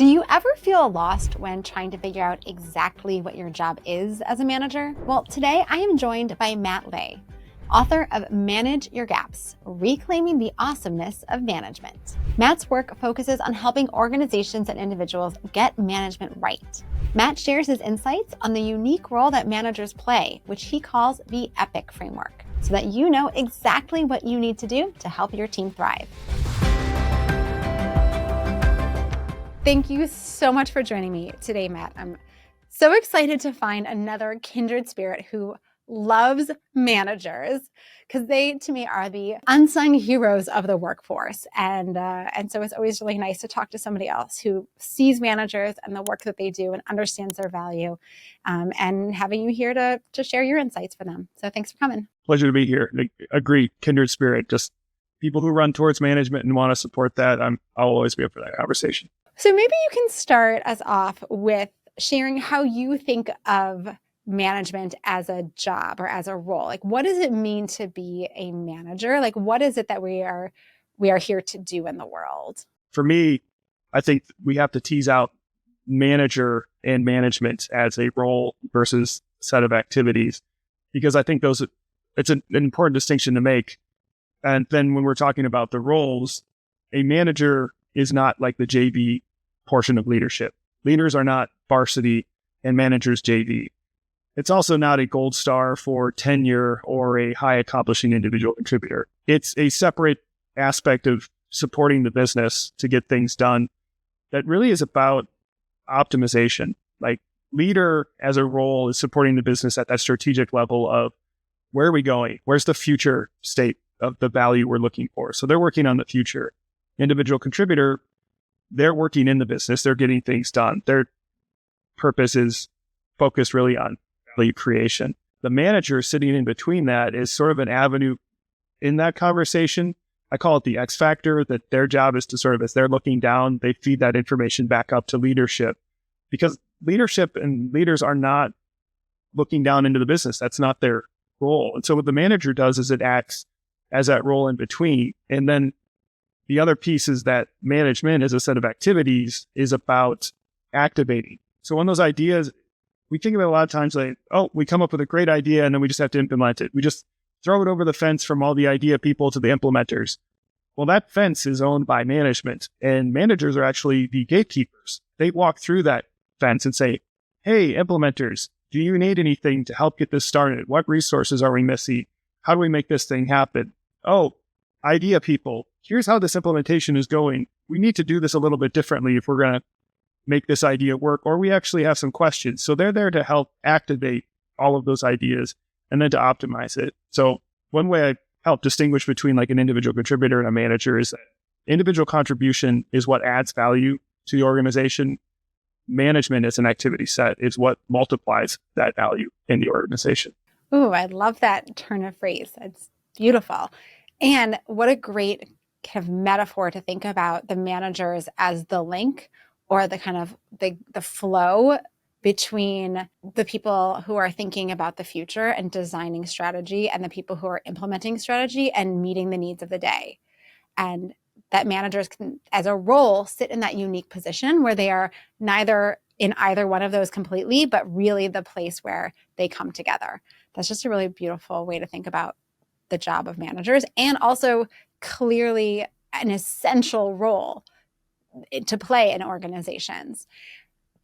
Do you ever feel lost when trying to figure out exactly what your job is as a manager? Well, today I am joined by Matt Ley, author of Manage Your Gaps, Reclaiming the Awesomeness of Management. Matt's work focuses on helping organizations and individuals get management right. Matt shares his insights on the unique role that managers play, which he calls the EPIC framework, so that you know exactly what you need to do to help your team thrive. Thank you so much for joining me today, Matt. I'm so excited to find another kindred spirit who loves managers, because they, to me, are the unsung heroes of the workforce. And so it's always really nice to talk to somebody else who sees managers and the work that they do and understands their value, and having you here to share your insights for them. So thanks for coming. Pleasure to be here. Agree, kindred spirit, just people who run towards management and want to support that. I'll always be up for that conversation. So maybe you can start us off with sharing how you think of management as a job or as a role. Like, what does it mean to be a manager? Like, what is it that we are here to do in the world? For me, I think we have to tease out manager and management as a role versus set of activities, because I think it's an important distinction to make. And then when we're talking about the roles, a manager is not like the JV portion of leadership. Leaders are not varsity and managers JV. It's also not a gold star for tenure or a high accomplishing individual contributor. It's a separate aspect of supporting the business to get things done that really is about optimization. Like, leader as a role is supporting the business at that strategic level of where are we going? Where's the future state of the value we're looking for? So they're working on the future. Individual contributor, they're working in the business. They're getting things done. Their purpose is focused really on value creation. The manager sitting in between that is sort of an avenue in that conversation. I call it the X factor, that their job is to sort of, as they're looking down, they feed that information back up to leadership, because leadership and leaders are not looking down into the business. That's not their role. And so what the manager does is it acts as that role in between. And then the other piece is that management as a set of activities is about activating. So when those ideas, we think about it a lot of times like, oh, we come up with a great idea and then we just have to implement it. We just throw it over the fence from all the idea people to the implementers. Well, that fence is owned by management, and managers are actually the gatekeepers. They walk through that fence and say, hey, implementers, do you need anything to help get this started? What resources are we missing? How do we make this thing happen? Oh, idea people, here's how this implementation is going. We need to do this a little bit differently if we're going to make this idea work, or we actually have some questions. So they're there to help activate all of those ideas and then to optimize it. So one way I help distinguish between like an individual contributor and a manager is that individual contribution is what adds value to the organization. Management as an activity set is what multiplies that value in the organization. Ooh, I love that turn of phrase. It's beautiful. And what a great kind of metaphor to think about the managers as the link, or the kind of the flow between the people who are thinking about the future and designing strategy and the people who are implementing strategy and meeting the needs of the day. And that managers can, as a role, sit in that unique position where they are neither in either one of those completely, but really the place where they come together. That's just a really beautiful way to think about the job of managers, and also clearly an essential role to play in organizations.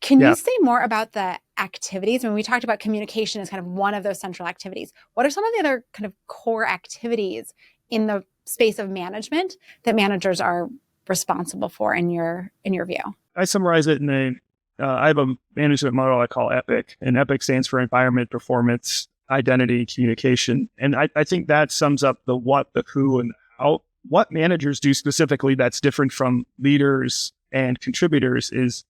Can you say more about the activities? When we talked about communication as kind of one of those central activities, what are some of the other kind of core activities in the space of management that managers are responsible for in your view? I summarize it in I have a management model I call EPIC, and EPIC stands for environment, performance, identity, communication. And I think that sums up the what, the who, and the how. What managers do specifically that's different from leaders and contributors is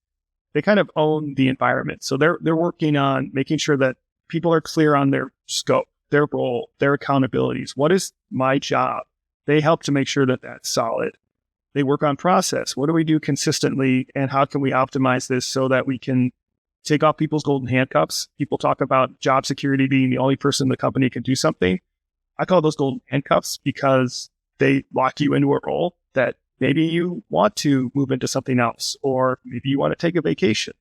they kind of own the environment. So they're working on making sure that people are clear on their scope, their role, their accountabilities. What is my job? They help to make sure that that's solid. They work on process. What do we do consistently, and how can we optimize this so that we can take off people's golden handcuffs? People talk about job security being the only person in the company can do something. I call those golden handcuffs because they lock you into a role that maybe you want to move into something else, or maybe you want to take a vacation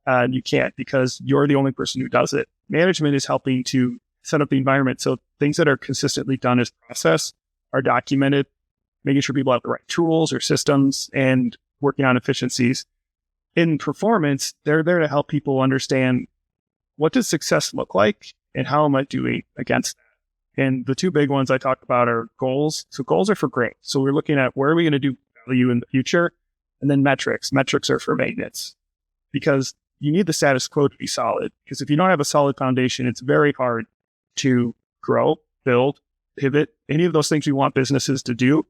and you can't because you're the only person who does it. Management is helping to set up the environment so things that are consistently done as process are documented, making sure people have the right tools or systems and working on efficiencies. In performance, they're there to help people understand what does success look like and how am I doing against that. And the two big ones I talk about are goals. So goals are for growth. So we're looking at where are we going to do value in the future? And then metrics. Metrics are for maintenance because you need the status quo to be solid. Because if you don't have a solid foundation, it's very hard to grow, build, pivot, any of those things we want businesses to do.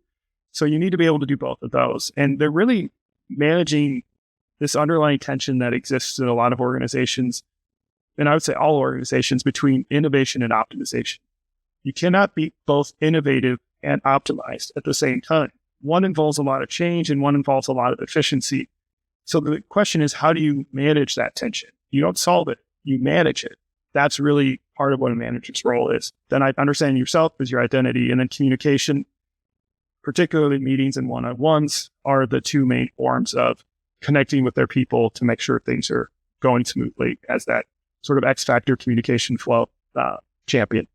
So you need to be able to do both of those. And they're really managing this underlying tension that exists in a lot of organizations. And I would say all organizations between innovation and optimization. You cannot be both innovative and optimized at the same time. One involves a lot of change and one involves a lot of efficiency. So the question is, how do you manage that tension? You don't solve it, you manage it. That's really part of what a manager's role is. Then understanding yourself as your identity, and then communication, particularly meetings and one-on-ones, are the two main forms of connecting with their people to make sure things are going smoothly as that sort of X factor communication flow champion.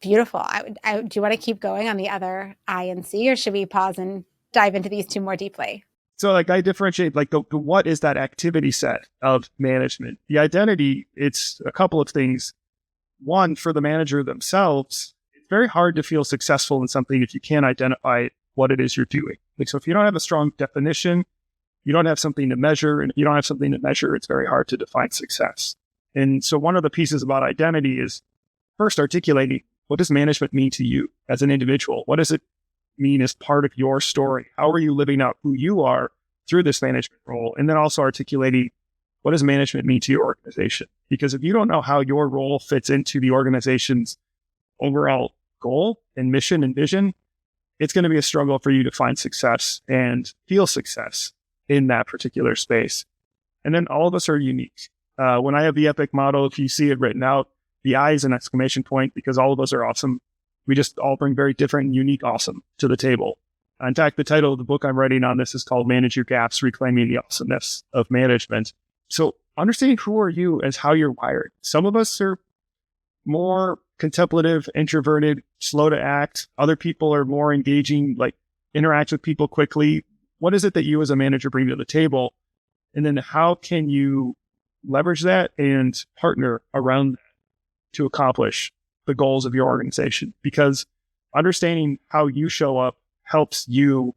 Beautiful. Do you want to keep going on the other I and C, or should we pause and dive into these two more deeply? So I differentiate the what is that activity set of management. The identity, it's a couple of things. One, for the manager themselves, it's very hard to feel successful in something if you can't identify what it is you're doing. So if you don't have a strong definition, you don't have something to measure, and if you don't have something to measure, it's very hard to define success. And so one of the pieces about identity is first articulating, what does management mean to you as an individual? What does it mean as part of your story? How are you living out who you are through this management role? And then also articulating, what does management mean to your organization? Because if you don't know how your role fits into the organization's overall goal and mission and vision, it's going to be a struggle for you to find success and feel success in that particular space. And then all of us are unique. When I have the EPIC model, if you see it written out, the I is an exclamation point because all of us are awesome. We just all bring very different and unique awesome to the table. In fact, the title of the book I'm writing on this is called Manage Your Gaps, Reclaiming the Awesomeness of Management. So understanding who are you as how you're wired. Some of us are more contemplative, introverted, slow to act. Other people are more engaging, interact with people quickly. What is it that you as a manager bring to the table? And then how can you leverage that and partner around that to accomplish the goals of your organization? Because understanding how you show up helps you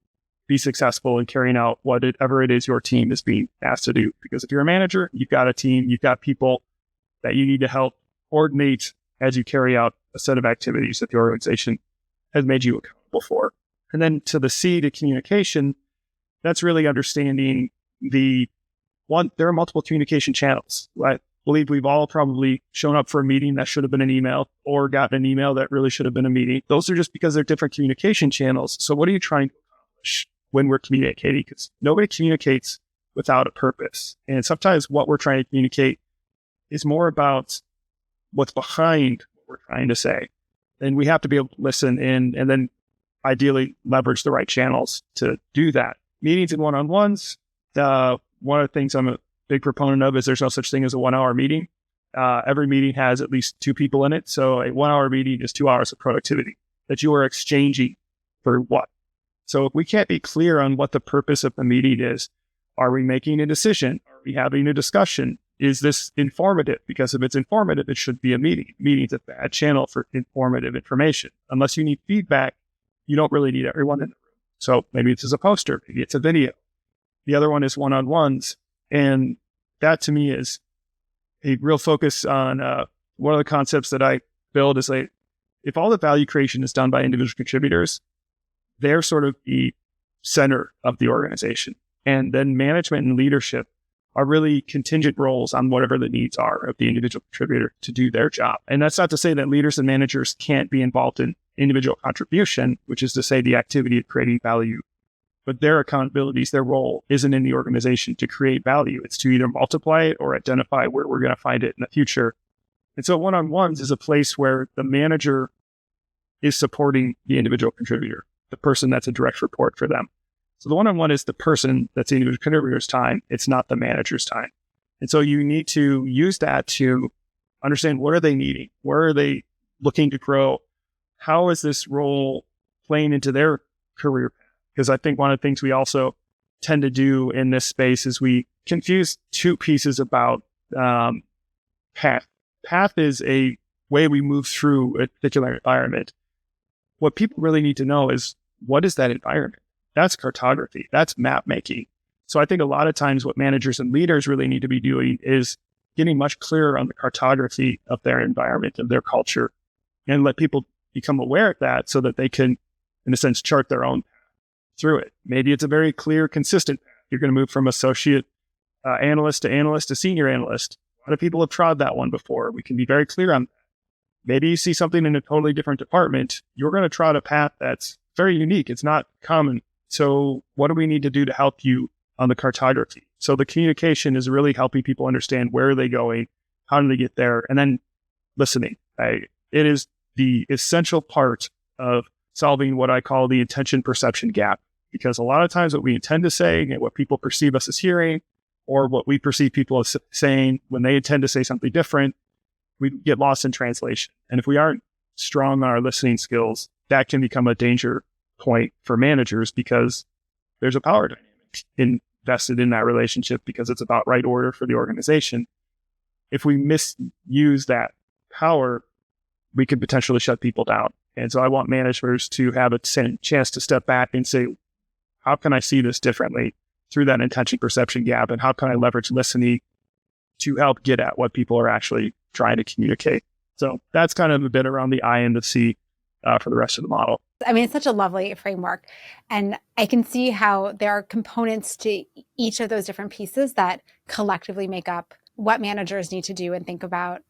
be successful in carrying out whatever it is your team is being asked to do. Because if you're a manager, you've got a team, you've got people that you need to help coordinate as you carry out a set of activities that the organization has made you accountable for. And then to the C, to communication, that's really understanding there are multiple communication channels. I believe we've all probably shown up for a meeting that should have been an email or gotten an email that really should have been a meeting. Those are just because they're different communication channels. So what are you trying to accomplish when we're communicating? Because nobody communicates without a purpose. And sometimes what we're trying to communicate is more about what's behind what we're trying to say. And we have to be able to listen in and then ideally leverage the right channels to do that. Meetings and one-on-ones, one of the things I'm a big proponent of is there's no such thing as a 1 hour meeting. Every meeting has at least 2 people in it. So a 1 hour meeting is 2 hours of productivity that you are exchanging for what? So if we can't be clear on what the purpose of the meeting is, are we making a decision? Are we having a discussion? Is this informative? Because if it's informative, it should be a meeting. Meeting's a bad channel for informative information. Unless you need feedback, you don't really need everyone in the room. So maybe it's a poster, maybe it's a video. The other one is one-on-ones. And that to me is a real focus on one of the concepts that I build is if all the value creation is done by individual contributors, they're sort of the center of the organization. And then management and leadership are really contingent roles on whatever the needs are of the individual contributor to do their job. And that's not to say that leaders and managers can't be involved in individual contribution, which is to say the activity of creating value. But their accountabilities, their role isn't in the organization to create value. It's to either multiply it or identify where we're going to find it in the future. And so one-on-ones is a place where the manager is supporting the individual contributor, the person that's a direct report for them. So the one-on-one is the person that's in the contributor's time. It's not the manager's time. And so you need to use that to understand, what are they needing? Where are they looking to grow? How is this role playing into their career path? Because I think one of the things we also tend to do in this space is we confuse two pieces about path. Path is a way we move through a particular environment. What people really need to know is, what is that environment? That's cartography. That's map making. So I think a lot of times what managers and leaders really need to be doing is getting much clearer on the cartography of their environment, of their culture, and let people become aware of that so that they can, in a sense, chart their own path through it. Maybe it's a very clear, consistent path. You're going to move from associate analyst to senior analyst. A lot of people have tried that one before. We can be very clear on that. Maybe you see something in a totally different department. You're going to trot a path that's very unique. It's not common. So what do we need to do to help you on the cartography? So the communication is really helping people understand, where are they going? How do they get there? And then listening. It is the essential part of solving what I call the intention perception gap. Because a lot of times what we intend to say and what people perceive us as hearing, or what we perceive people as saying when they intend to say something different, we get lost in translation. And if we aren't strong on our listening skills, that can become a danger point for managers, because there's a power dynamic invested in that relationship, because it's about right order for the organization. If we misuse that power, we could potentially shut people down. And so I want managers to have a chance to step back and say, how can I see this differently through that intention perception gap? And how can I leverage listening to help get at what people are actually trying to communicate? So that's kind of a bit around the I and the C for the rest of the model. I mean, it's such a lovely framework. And I can see how there are components to each of those different pieces that collectively make up what managers need to do and think about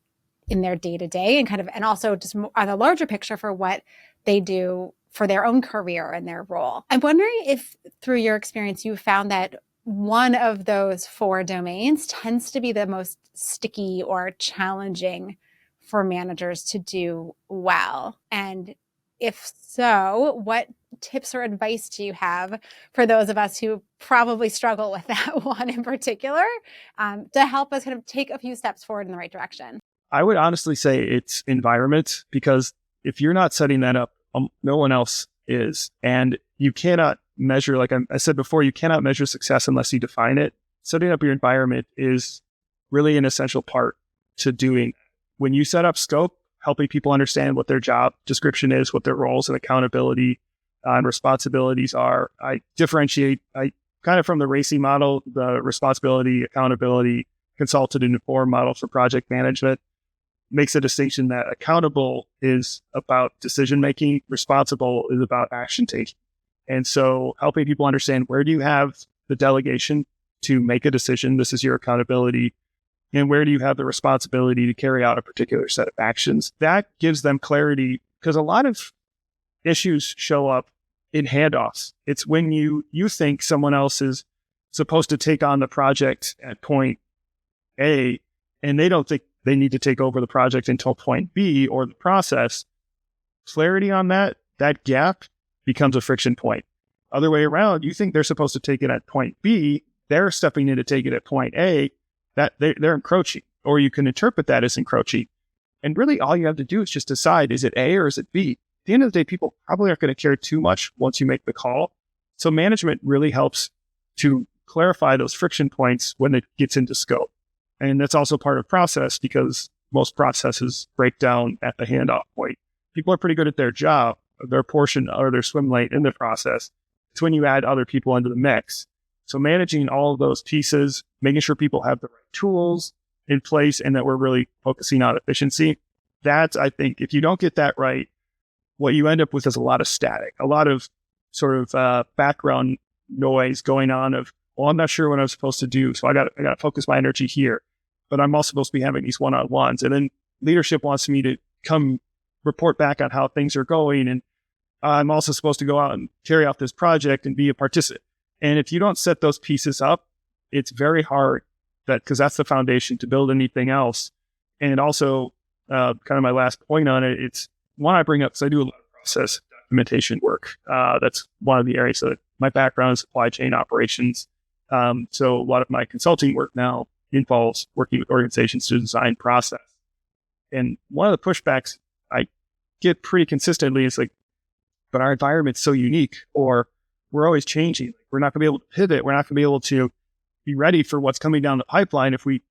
in their day-to-day, and also just on the larger picture for what they do for their own career and their role. I'm wondering if through your experience, you found that one of those four domains tends to be the most sticky or challenging for managers to do well. And if so, what tips or advice do you have for those of us who probably struggle with that one in particular, to help us kind of take a few steps forward in the right direction? I would honestly say it's environment, because if you're not setting that up, no one else is. And you cannot measure, like I said before, you cannot measure success unless you define it. Setting up your environment is really an essential part to doing. When you set up scope, helping people understand what their job description is, what their roles and accountability and responsibilities are. I differentiate, kind of from the RACI model, the responsibility, accountability, consulted and informed model for project management, makes a distinction that accountable is about decision-making, responsible is about action taking. And so helping people understand, where do you have the delegation to make a decision? This is your accountability. And where do you have the responsibility to carry out a particular set of actions? That gives them clarity, because a lot of issues show up in handoffs. It's when you think someone else is supposed to take on the project at point A, and they don't think they need to take over the project until point B or the process. Clarity on that gap becomes a friction point. Other way around, you think they're supposed to take it at point B, they're stepping in to take it at point A, that they're encroaching, or you can interpret that as encroaching. And really all you have to do is just decide, is it A or is it B? At the end of the day, people probably aren't going to care too much once you make the call. So management really helps to clarify those friction points when it gets into scope. And that's also part of process, because most processes break down at the handoff point. People are pretty good at their job, their portion or their swim lane in the process. It's when you add other people into the mix. So managing all of those pieces, making sure people have the right tools in place, and that we're really focusing on efficiency. That's, I think, if you don't get that right, what you end up with is a lot of static, a lot of sort of background noise going on of, well, I'm not sure what I'm supposed to do, so I got to focus my energy here. But I'm also supposed to be having these one-on-ones. And then leadership wants me to come report back on how things are going. And I'm also supposed to go out and carry out this project and be a participant. And if you don't set those pieces up, it's very hard, because that's the foundation to build anything else. And also, kind of my last point on it, it's one I bring up because I do a lot of process documentation work. That's one of the areas that my background is supply chain operations. So a lot of my consulting work now involves working with organizations to design process. And one of the pushbacks I get pretty consistently is like, but our environment's so unique, or we're always changing. We're not going to be able to pivot. We're not going to be able to be ready for what's coming down the pipeline if we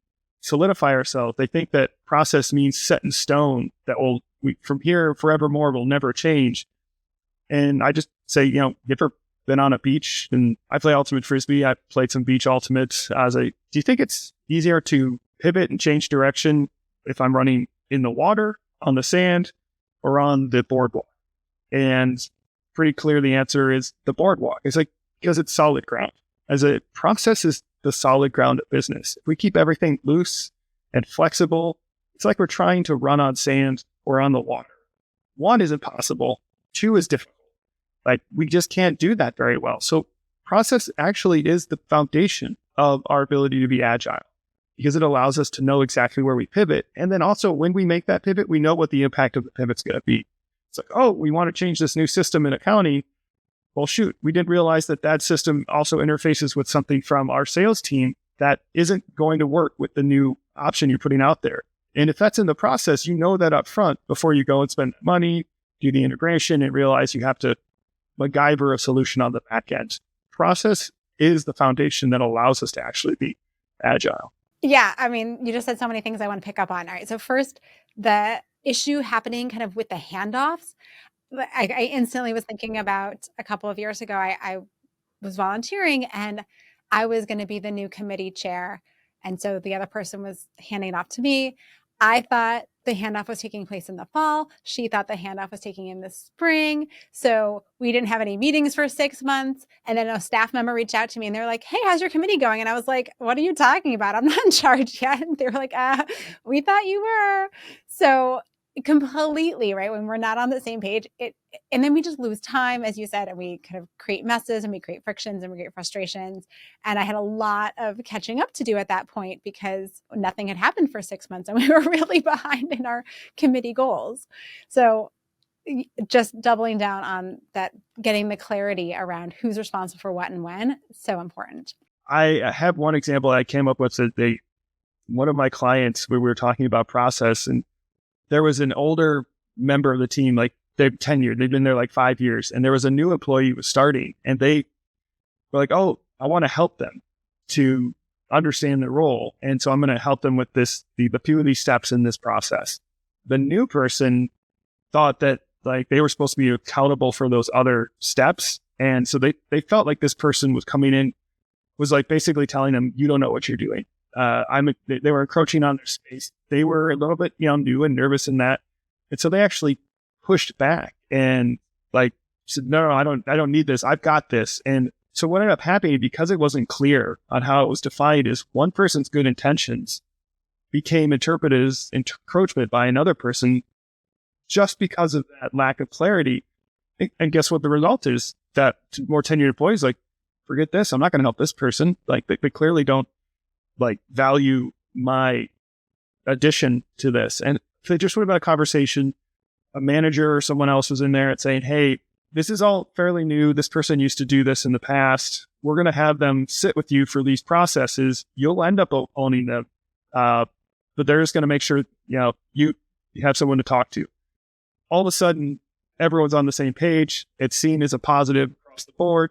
solidify ourselves. They think that process means set in stone, that from here forevermore will never change. And I just say, you ever been on a beach? And I play ultimate frisbee. I played some beach ultimates. Do you think it's easier to pivot and change direction if I'm running in the water, on the sand, or on the boardwalk? And pretty clear the answer is the boardwalk. It's like, because it's solid ground. As a process is the solid ground of business. If we keep everything loose and flexible, it's like we're trying to run on sand or on the water. One is impossible. Two is difficult. Like, we just can't do that very well. So process actually is the foundation of our ability to be agile, because it allows us to know exactly where we pivot. And then also when we make that pivot, we know what the impact of the pivot's going to be. It's like, oh, we want to change this new system in accounting. Well, shoot, we didn't realize that system also interfaces with something from our sales team that isn't going to work with the new option you're putting out there. And if that's in the process, you know that up front before you go and spend money, do the integration, and realize you have to MacGyver a solution on the back end. Process is the foundation that allows us to actually be agile. Yeah, I mean, you just said so many things I want to pick up on. All right, so first, the issue happening kind of with the handoffs. I instantly was thinking about a couple of years ago, I was volunteering and I was going to be the new committee chair. And so the other person was handing it off to me. I thought the handoff was taking place in the fall. She thought the handoff was taking in the spring. So we didn't have any meetings for 6 months. And then a staff member reached out to me and they're like, hey, how's your committee going? And I was like, what are you talking about? I'm not in charge yet. And they were like, we thought you were. So completely, right? When we're not on the same page, and then we just lose time, as you said, and we kind of create messes and we create frictions and we create frustrations. And I had a lot of catching up to do at that point because nothing had happened for 6 months and we were really behind in our committee goals. So just doubling down on that, getting the clarity around who's responsible for what and when, so important. I have one example I came up with. One of my clients, we were talking about process, and there was an older member of the team, like they've tenured, they've been there like 5 years, and there was a new employee who was starting, and they were like, oh, I want to help them to understand their role. And so I'm going to help them with the few of these steps in this process. The new person thought that like they were supposed to be accountable for those other steps. And so they felt like this person was coming in, was like basically telling them, you don't know what you're doing. They were encroaching on their space. They were a little bit, new and nervous in that. And so they actually pushed back and like said, no, I don't need this. I've got this. And so what ended up happening, because it wasn't clear on how it was defined, is one person's good intentions became interpreted as encroachment by another person just because of that lack of clarity. And guess what the result is? That more tenured employees like, forget this. I'm not going to help this person. Like they clearly don't like value my addition to this. And if they just would have had a conversation, a manager or someone else was in there and saying, hey, this is all fairly new. This person used to do this in the past. We're going to have them sit with you for these processes. You'll end up owning them. But they're just going to make sure, you have someone to talk to. All of a sudden, everyone's on the same page. It's seen as a positive across the board.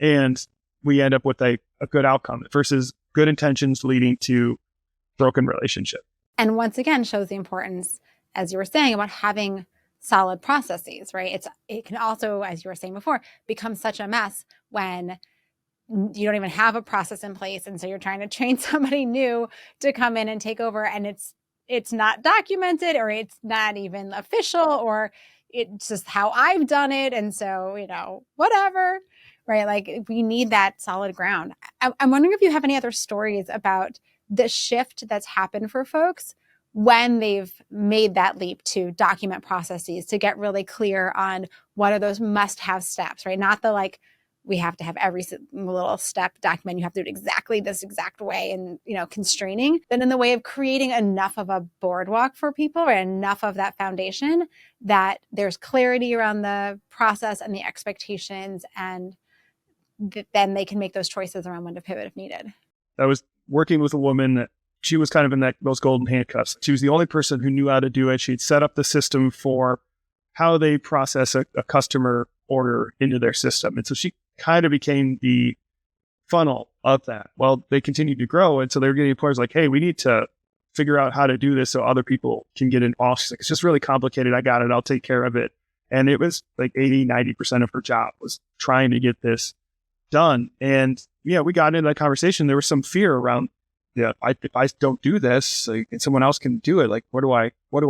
And we end up with a good outcome versus good intentions leading to broken relationship. And once again, shows the importance, as you were saying, about having solid processes, right? It can also, as you were saying before, become such a mess when you don't even have a process in place. And so you're trying to train somebody new to come in and take over, and it's not documented, or it's not even official, or it's just how I've done it. And so, whatever, right? Like we need that solid ground. I'm wondering if you have any other stories about the shift that's happened for folks when they've made that leap to document processes, to get really clear on what are those must-have steps, right? Not the like, we have to have every little step document. You have to do it exactly this exact way and, constraining. Then in the way of creating enough of a boardwalk for people, or enough of that foundation that there's clarity around the process and the expectations, and then they can make those choices around when to pivot if needed. I was working with a woman that she was kind of in those golden handcuffs. She was the only person who knew how to do it. She'd set up the system for how they process a customer order into their system. And so she kind of became the funnel of that. Well, they continued to grow. And so they were getting employers like, hey, we need to figure out how to do this so other people can get involved. She's like, it's just really complicated. I got it. I'll take care of it. And it was like 80-90% of her job was trying to get this done. And yeah, we got into that conversation. There was some fear around, if I don't do this, like, and someone else can do it, like, what do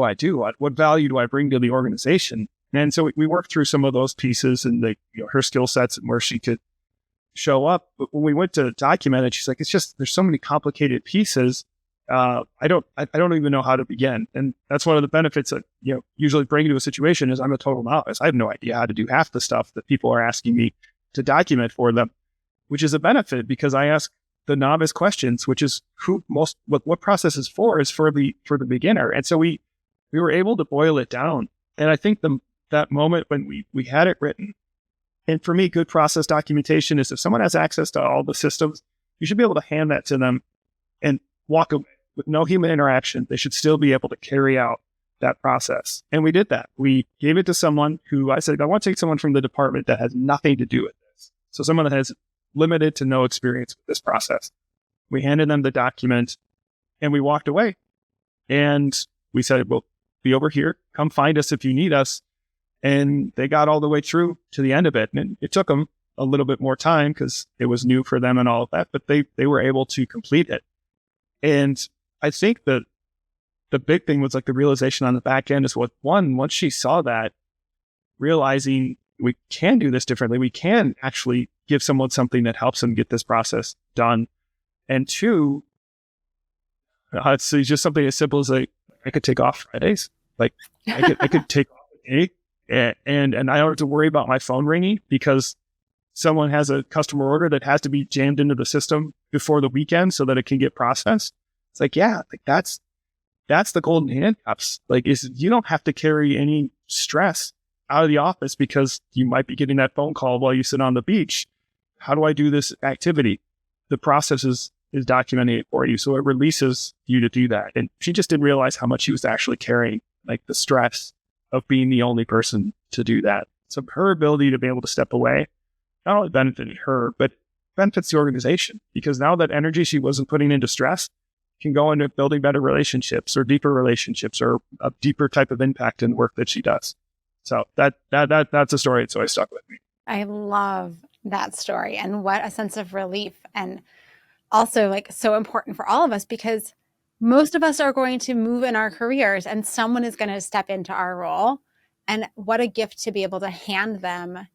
I do? What value do I bring to the organization? And so we worked through some of those pieces and her skill sets and where she could show up. But when we went to document it, she's like, it's just, there's so many complicated pieces. I don't even know how to begin. And that's one of the benefits that, usually bring to a situation is I'm a total novice. I have no idea how to do half the stuff that people are asking me to document for them, which is a benefit because I ask the novice questions, which is what process is for the beginner. And so we were able to boil it down. And I think that moment when we had it written, and for me, good process documentation is if someone has access to all the systems, you should be able to hand that to them and walk away with no human interaction. They should still be able to carry out that process. And we did that. We gave it to someone who I said, I want to take someone from the department that has nothing to do with this. So someone that has limited to no experience with this process. We handed them the document and we walked away. And we said, we'll be over here. Come find us if you need us. And they got all the way through to the end of it. And it took them a little bit more time because it was new for them and all of that, but they were able to complete it. And I think that the big thing was like the realization on the back end is once she saw that, realizing we can do this differently, we can actually give someone something that helps them get this process done. And two, it's just something as simple as like, I could take off Fridays. Like I could take off a day and I don't have to worry about my phone ringing because someone has a customer order that has to be jammed into the system before the weekend so that it can get processed. It's like, yeah, like that's the golden handcuffs. Like you don't have to carry any stress out of the office because you might be getting that phone call while you sit on the beach. How do I do this activity? The process is documenting it for you. So it releases you to do that. And she just didn't realize how much she was actually carrying, like the stress of being the only person to do that. So her ability to be able to step away not only benefited her, but benefits the organization because now that energy she wasn't putting into stress can go into building better relationships or deeper relationships or a deeper type of impact in the work that she does. So that's a story that's always stuck with me. I love that story and what a sense of relief, and also like so important for all of us because most of us are going to move in our careers and someone is going to step into our role, and what a gift to be able to hand them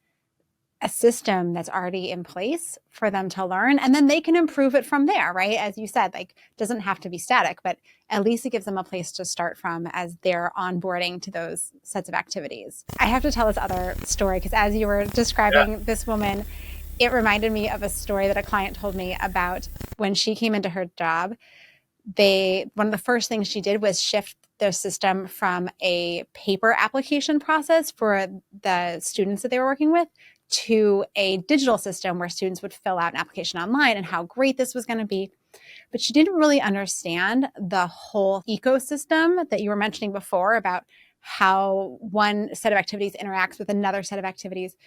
a system that's already in place for them to learn, and then they can improve it from there, right? As you said, like doesn't have to be static, but at least it gives them a place to start from as they're onboarding to those sets of activities. I have to tell this other story because as you were describing this woman, it reminded me of a story that a client told me about when she came into her job. One of the first things she did was shift their system from a paper application process for the students that they were working with to a digital system where students would fill out an application online and how great this was going to be. But she didn't really understand the whole ecosystem that you were mentioning before about how one set of activities interacts with another set of activities.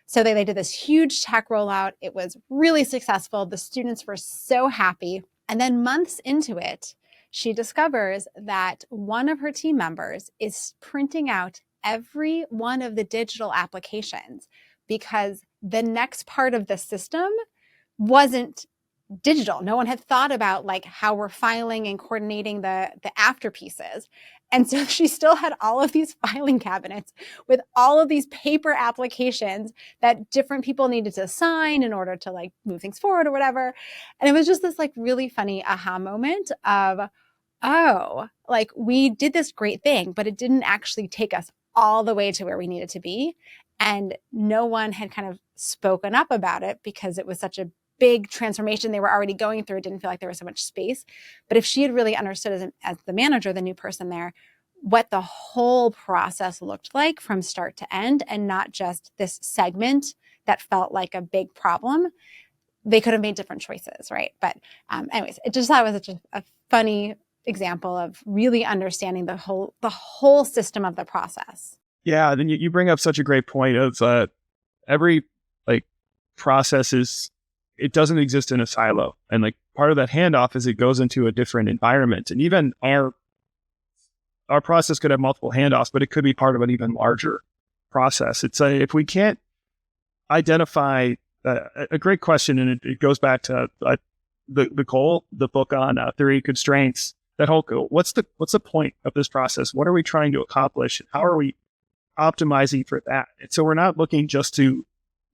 So they did this huge tech rollout. It was really successful. The students were so happy. And then months into it, she discovers that one of her team members is printing out every one of the digital applications because the next part of the system wasn't digital. No one had thought about like how we're filing and coordinating the after pieces. And so she still had all of these filing cabinets with all of these paper applications that different people needed to sign in order to like move things forward or whatever. And it was just this like really funny aha moment of, oh, like we did this great thing, but it didn't actually take us all the way to where we needed to be. And no one had kind of spoken up about it because it was such a big transformation they were already going through. It didn't feel like there was so much space. But if she had really understood as the manager, the new person there, what the whole process looked like from start to end and not just this segment that felt like a big problem, they could have made different choices, right? But anyways, it just thought it was just a funny example of really understanding the whole system of the process. Yeah, then you bring up such a great point of every like process it doesn't exist in a silo, and like part of that handoff is it goes into a different environment, and even our process could have multiple handoffs, but it could be part of an even larger process. It's if we can't identify a great question, and it goes back to the goal, the book on theory constraints. That whole goal. What's the point of this process? What are we trying to accomplish? How are we optimizing for that? And so we're not looking just to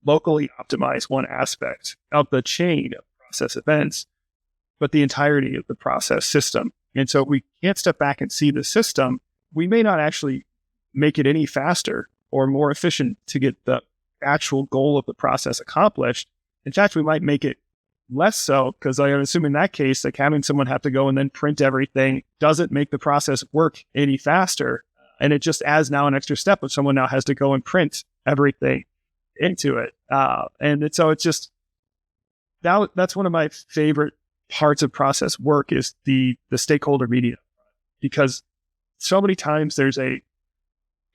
locally optimize one aspect of the chain of process events, but the entirety of the process system. And so if we can't step back and see the system, we may not actually make it any faster or more efficient to get the actual goal of the process accomplished. In fact, we might make it less so, because I assume in that case, like having someone have to go and then print everything doesn't make the process work any faster. And it just adds now an extra step of someone now has to go and print everything into it. So it's just, that's one of my favorite parts of process work is the stakeholder meeting, because so many times I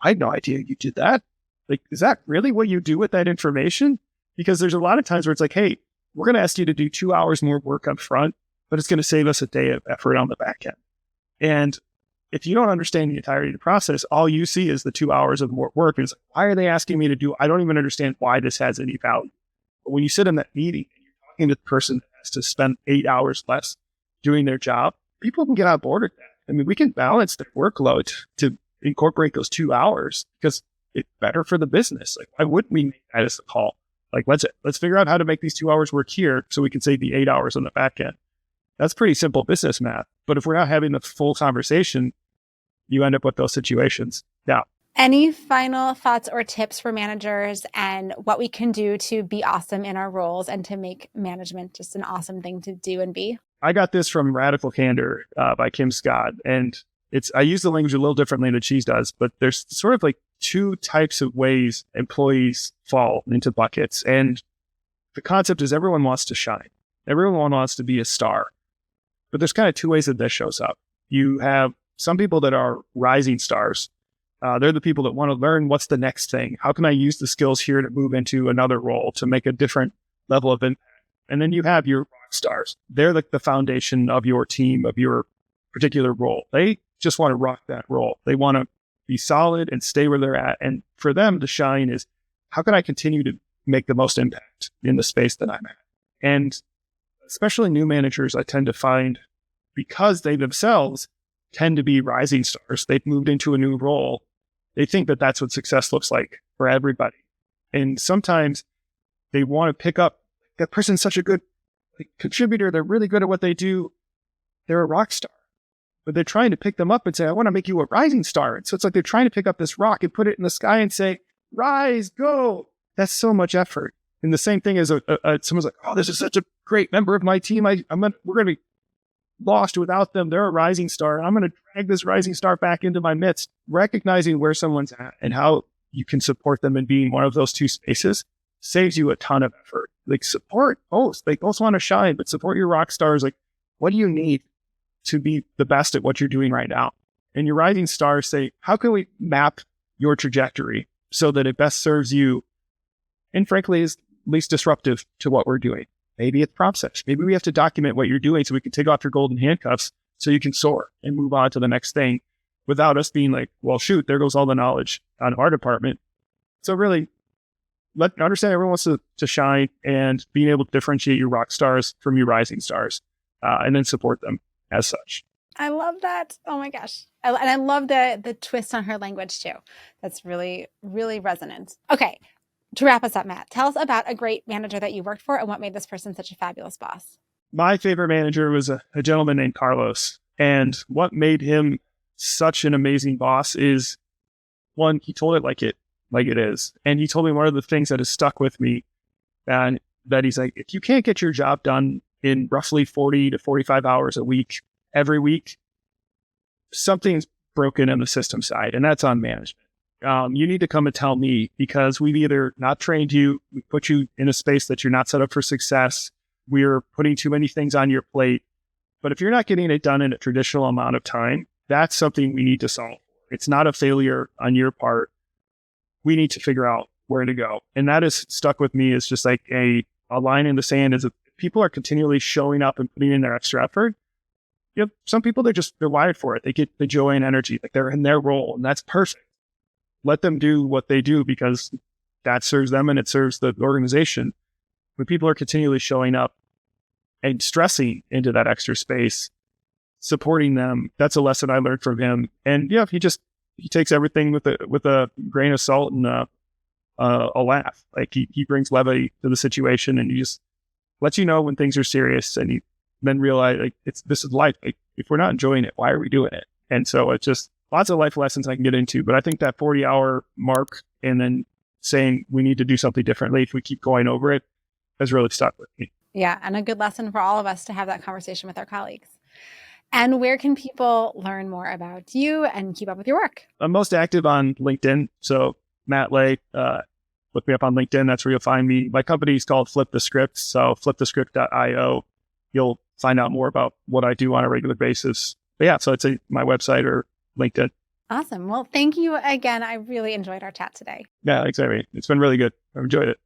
had no idea you did that. Like, is that really what you do with that information? Because there's a lot of times where it's like, hey, we're going to ask you to do 2 hours more work up front, but it's going to save us a day of effort on the back end. And if you don't understand the entirety of the process, all you see is the 2 hours of more work. And it's like, why are they asking me to do? I don't even understand why this has any value. But when you sit in that meeting and you're talking to the person that has to spend 8 hours less doing their job, people can get on board with that. I mean, we can balance their workload to incorporate those 2 hours because it's better for the business. Like, why wouldn't we make that as a call? Like, let's figure out how to make these 2 hours work here so we can save the 8 hours on the back end. That's pretty simple business math. But if we're not having the full conversation, you end up with those situations. Now, any final thoughts or tips for managers and what we can do to be awesome in our roles and to make management just an awesome thing to do and be? I got this from Radical Candor by Kim Scott. And I use the language a little differently than she does, but there's sort of like two types of ways employees fall into buckets. And the concept is everyone wants to shine. Everyone wants to be a star. But there's kind of two ways that this shows up. You have some people that are rising stars. They're the people that want to learn what's the next thing. How can I use the skills here to move into another role to make a different level of impact? And then you have your rock stars. They're like the foundation of your team, of your particular role. They just want to rock that role. They want to be solid and stay where they're at. And for them to shine is, how can I continue to make the most impact in the space that I'm at? And especially new managers, I tend to find, because they themselves tend to be rising stars, they've moved into a new role, they think that that's what success looks like for everybody. And sometimes they want to pick up, that person's such a good contributor, they're really good at what they do, they're a rock star. But they're trying to pick them up and say, I want to make you a rising star. And so it's like they're trying to pick up this rock and put it in the sky and say, rise, go. That's so much effort. And the same thing as someone's like, oh, this is such a great member of my team. We're going to be lost without them. They're a rising star. I'm going to drag this rising star back into my midst. Recognizing where someone's at and how you can support them in being one of those two spaces saves you a ton of effort. Like, support both. They both want to shine, but support your rock stars. Like, what do you need to be the best at what you're doing right now? And your rising stars say, how can we map your trajectory so that it best serves you and frankly is least disruptive to what we're doing? Maybe it's process. Maybe we have to document what you're doing so we can take off your golden handcuffs so you can soar and move on to the next thing without us being like, well, shoot, there goes all the knowledge on our department. So really, understand everyone wants to shine, and being able to differentiate your rock stars from your rising stars, and then support them as such. I love that. Oh my gosh. And I love the twist on her language too. That's really, really resonant. Okay. To wrap us up, Matt, tell us about a great manager that you worked for and what made this person such a fabulous boss. My favorite manager was a gentleman named Carlos. And what made him such an amazing boss is, one, he told it like it is. And he told me one of the things that has stuck with me, and that he's like, if you can't get your job done in roughly 40 to 45 hours a week, every week, something's broken on the system side, and that's on management. You need to come and tell me, because we've either not trained you, we put you in a space that you're not set up for success. We're putting too many things on your plate. But if you're not getting it done in a traditional amount of time, that's something we need to solve. It's not a failure on your part. We need to figure out where to go. And that has stuck with me as just like a line in the sand. Is if people are continually showing up and putting in their extra effort, some people, they're wired for it. They get the joy and energy, like they're in their role, and that's perfect. Let them do what they do, because that serves them and it serves the organization. When people are continually showing up and stressing into that extra space, supporting them, that's a lesson I learned from him. And he takes everything with a grain of salt and a laugh. Like he brings levity to the situation, and he just lets you know when things are serious, and you then realize, like, this is life. Like, if we're not enjoying it, why are we doing it? And so it's just lots of life lessons I can get into. But I think that 40-hour mark, and then saying we need to do something differently if we keep going over it, has really stuck with me. Yeah. And a good lesson for all of us to have that conversation with our colleagues. And where can people learn more about you and keep up with your work? I'm most active on LinkedIn. So Matt Ley, look me up on LinkedIn. That's where you'll find me. My company is called Flip the Script. So flipthescript.io. You'll find out more about what I do on a regular basis. But yeah, so I'd say my website or LinkedIn. Awesome. Well, thank you again. I really enjoyed our chat today. Yeah, exactly. It's been really good. I've enjoyed it.